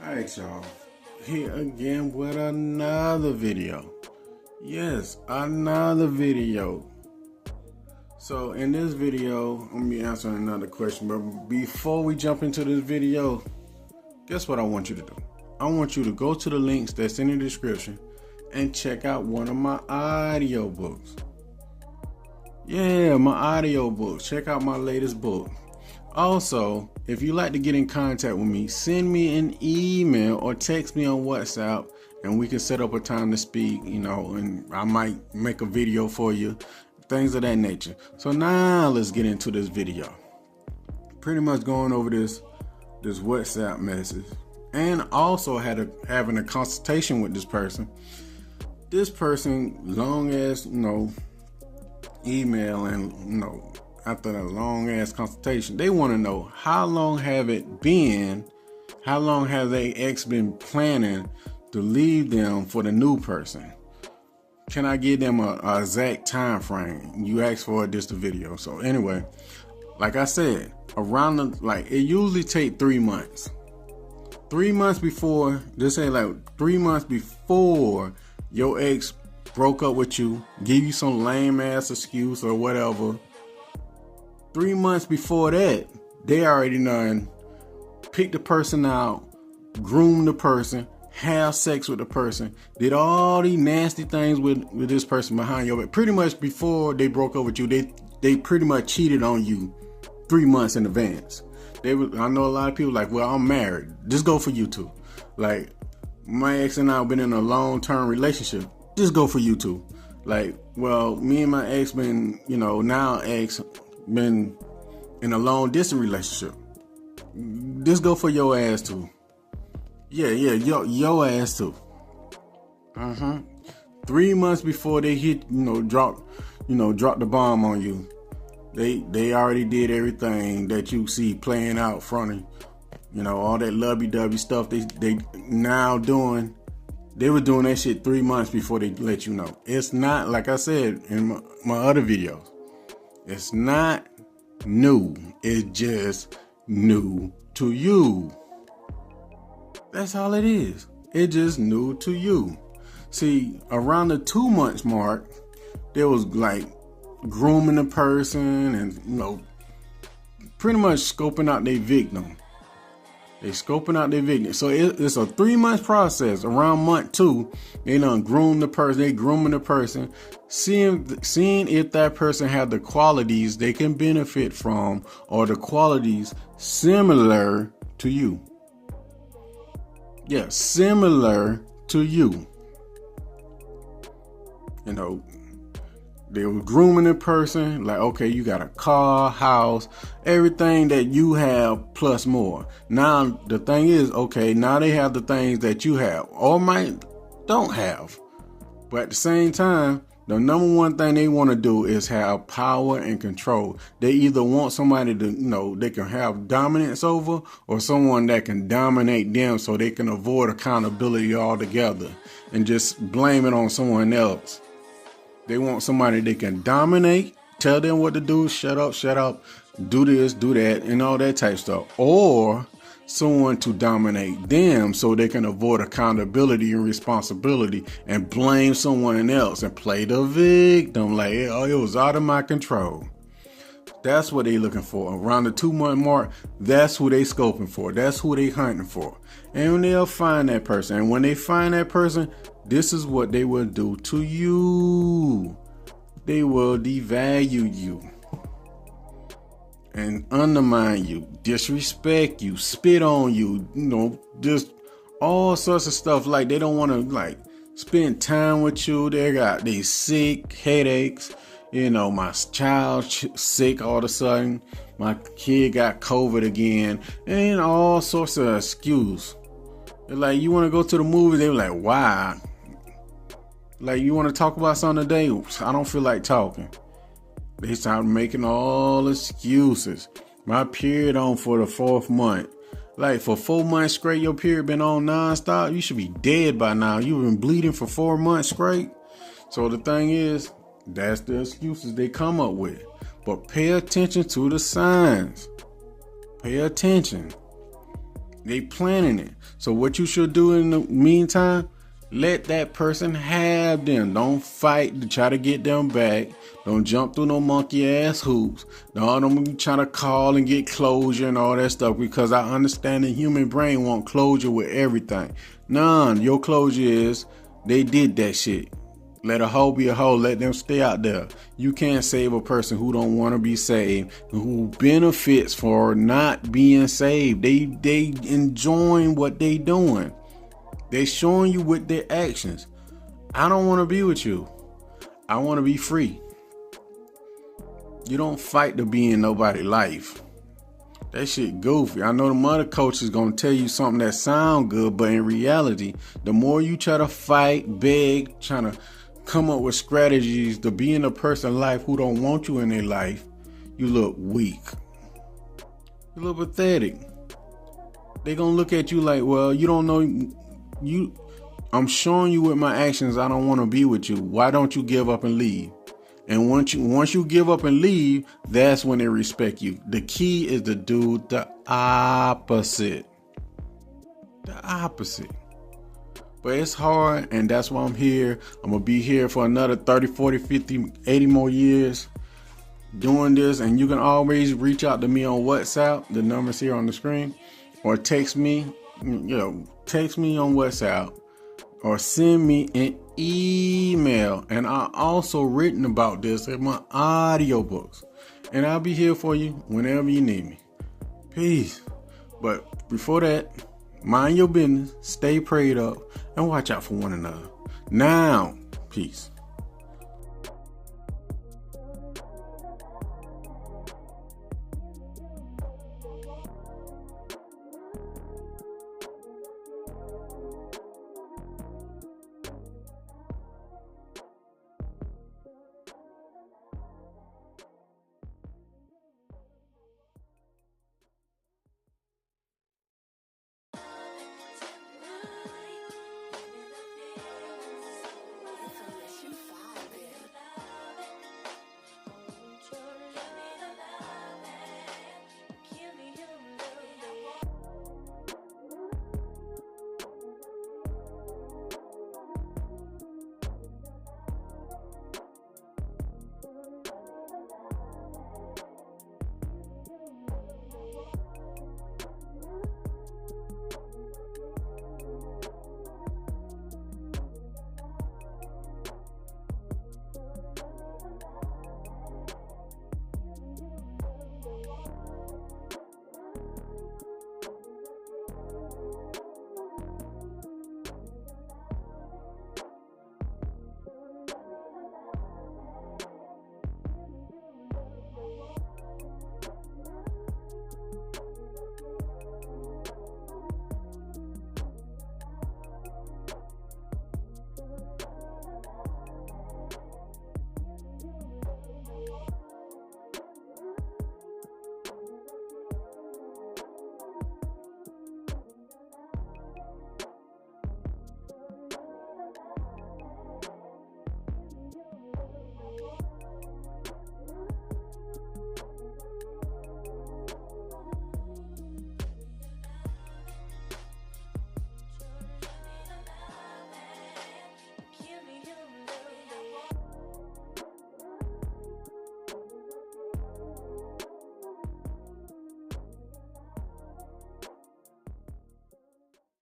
Alright, y'all, here again with another video. Yes, another video. So in this video, I'm gonna be answering another question, but before we jump into this video, guess what I want you to do? I want you to go to the links that's in the description and check out one of my audiobooks. Yeah, my audiobooks. Check out my laytest book. Also, if you'd like to get in contact with me, send me an email or text me on WhatsApp and we can set up a time to speak, and I might make a video for you, things of that nature. So now let's get into this video. Pretty much going over this WhatsApp message and also having a consultation with this person. This person, long as, email and, after a long ass consultation, they want to know how long have it been, how long have they ex been planning to leave them for the new person. Can I give them a exact time frame? You asked for it, just the video. So anyway, like I said, it usually take 3 months. 3 months before, just say like 3 months before your ex broke up with you, give you some lame ass excuse or whatever. 3 months before that, they already done picked the person out, groomed the person, have sex with the person, did all these nasty things with this person behind your back. Pretty much before they broke up with you, they pretty much cheated on you 3 months in advance. I know a lot of people like, well, I'm married. Just go for you two. Like, my ex and I have been in a long-term relationship. Just go for you two. Like, well, me and my ex been, now ex been in a long distance relationship. Just go for your ass too. Yeah, your ass too. 3 months before they hit, drop the bomb on you. They already did everything that you see playing out front of, all that lovey-dovey stuff they now doing. They were doing that shit 3 months before they let you know. It's not, like I said in my other videos, it's not new. It's just new to you. That's all it is. It's just new to you. See, around the 2 months mark, there was like grooming the person and, pretty much scoping out their victim. They scoping out their victim. So it's a 3 month process. Around month 2, they done groom the person. They grooming the person, seeing if that person have the qualities they can benefit from or the qualities similar to you. Yeah, similar to you. They were grooming the person, like, okay, you got a car, house, everything that you have plus more. Now, the thing is, okay, now they have the things that you have or might don't have. But at the same time, the number one thing they want to do is have power and control. They either want somebody to, they can have dominance over, or someone that can dominate them so they can avoid accountability altogether and just blame it on someone else. They want somebody they can dominate, tell them what to do, shut up, do this, do that, and all that type stuff. Or someone to dominate them so they can avoid accountability and responsibility and blame someone else and play the victim like, oh, it was out of my control. That's what they looking for. Around the 2 month mark, that's who they scoping for. That's who they hunting for. And they'll find that person. And when they find that person, this is what they will do to you. They will devalue you and undermine you, disrespect you, spit on you, just all sorts of stuff. Like, they don't want to spend time with you. They sick, headaches. My child sick all of a sudden. My kid got COVID again, and all sorts of excuse. They're like, you want to go to the movies? They were like, why? Like, you want to talk about something today? I don't feel like talking. They start making all excuses. My period on for the 4th month. Like, for 4 months straight, your period been on nonstop. You should be dead by now. You've been bleeding for 4 months straight. So the thing is, that's the excuses they come up with. But pay attention to the signs. Pay attention. They planning it. So what you should do in the meantime, let that person have them. Don't fight to try to get them back. Don't jump through no monkey ass hoops. Don't be trying to call and get closure and all that stuff, because I understand the human brain want closure with everything. None. Your closure is they did that shit. Let a hoe be a hoe. Let them stay out there. You can't save a person who don't want to be saved, who benefits for not being saved. They enjoying what they doing. They showing you with their actions. I don't want to be with you. I want to be free. You don't fight to be in nobody's life. That shit goofy. I know the mother coach is going to tell you something that sound good, but in reality, the more you try to fight, beg, trying to come up with strategies to be in a person's life who don't want you in their life, you look weak. You look pathetic. They going to look at you like, well, you don't know. I'm showing you with my actions I don't want to be with you. Why don't you give up and leave? And once you give up and leave, that's when they respect you. The key is to do the opposite. The opposite. But it's hard, and that's why I'm here. I'm going to be here for another 30, 40, 50, 80 more years doing this. And you can always reach out to me on WhatsApp. The number's here on the screen. Or text me. Text me on WhatsApp. Or send me an email. And I also written about this in my audiobooks. And I'll be here for you whenever you need me. Peace. But before that, mind your business, stay prayed up, and watch out for one another. Now, peace.